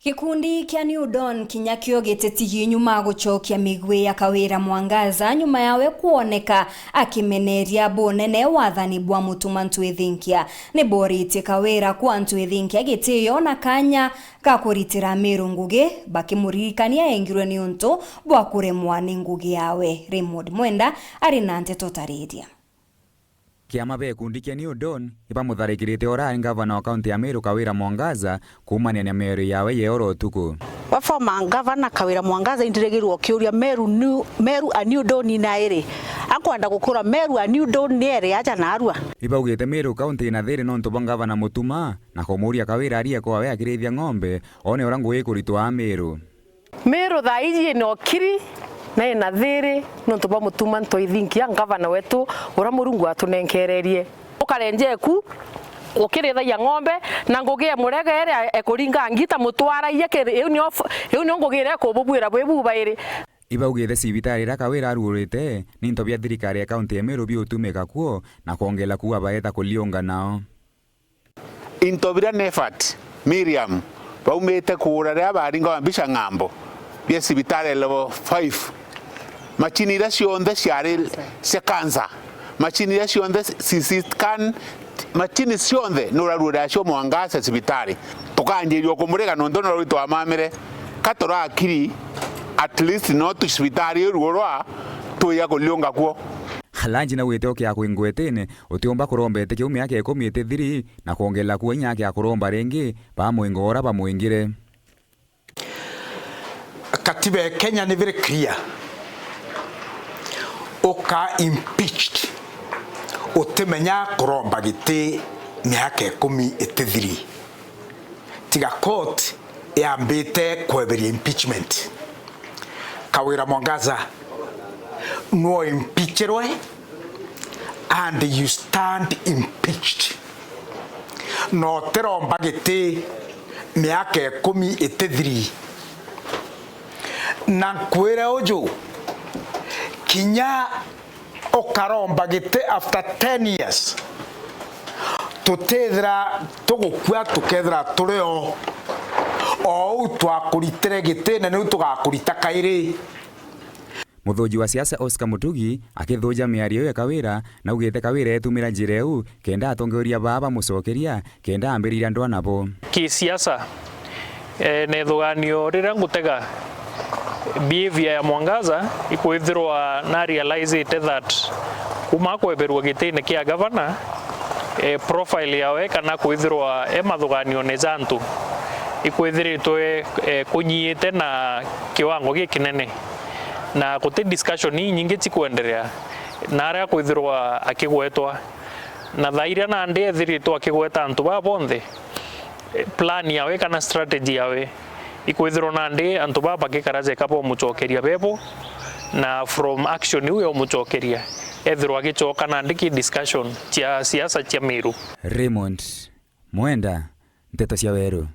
Kikundi kia New Dawn kinyakio gitetigie nyuma gucokia migwe ya Kawira Mwangaza nyuma yawe kuoneka akimeneria bonene wathani bwa Mutuma ntwithinkia ni borite Kawira kwa ntwithinkia gitiyo na kanya gakuritira Meru ngugi bakimuririkania engirwe ni untu bwa kuremwa ni ngugi yawe. Raymond Mwenda ari na nteto taridia. Kiama be kundi kia New Dawn ipamutharikirite ora ngavana wa kaunti ya Meru Kawira Mwangaza kumania na Meru yawe yoro utuku. Former Governor Kawira Mwangaza indiregirwo kiuria Meru a New Dawn na iri akwenda gukura Meru a New Dawn ni iri aja na arua ibaugite Meru kaunti na thiri no ntuba Governor Mutuma na kumuria Kawira aria kwa we akirithia ng'ombe one orangu ikuritwa Meru thaiji no kiri na ina thiri no ntuba Mutuma ntwithinkia Governor wetu ura Murungu atunenkererie ukarenjeku ukirithagia ng'ombe na ngugie murega ere ekuringa ngita mutwara yekere iu ni ngugire kububuira bwebuba iri ibaugite cibitari ra Kawira arurite ni ntobia thirikari ya kaunti ya Meru biutumika kuo na kuongela kuwa baeta kuliunga nao intobira nefat Miriam baumete kurara baringa ambisha ngambo bia cibitari level 5 machini ra cionthe ciari cia kansa machini ra cionthe scan machini cionthe nurarura cio Mwangaza cibitari tukanjirio kumurega no ndono rwitwa mamire katora akiri at least no tu cibitari ruorwa tuya kuliunga kuo halanji na wete okia kwingwetene utiomba kurombete kiumi yake 13 na kuongela kuo nyake akuromba rengi ba mwingora ba mwingire. Katiba ya Kenya ni very clear. Oka impeached utemenya kuromba gite miaka 13 tiga court yambite kweberi impeachment. Kawira Mwangaza no impeachedwe and you stand impeached. No teromba gite miaka 13 na kwera ojo kinya okaromba gite after 10 years tutethra tugukua tukethra tureo o twakuritire gite na ni tugakurita kairi. Muthoji wa siasa Oscar Mutugi akithoja miario ya Kawira na ugite Kawira etumira njireu kenda atongoria baba mucokeria kenda ambiriria ndwa nabo ki siasa ne thoganio rira ngutega behavior ya Mwangaza ikwithirwa na realize that kuma kweberwa gitine kia governor profile yawe kana kwithirwa mathuganio ne zantu ikwithiritwe kunyiite na kiwango gikinene na gute discussion nyingi tikuendelea na ara kwithirwa akigwetwa na thairia na ndi ethiritwa akigweta antu ba bonthe plan yawe kana strategy yawe ikwithirwa na ndi antu ba bakikaraje kapo mucokeria bebo na from action uyo mucokeria ethirwa agicoka na ndi ki discussion cia siasa cia Meru. Raymond Mwenda, nteto cia Meru.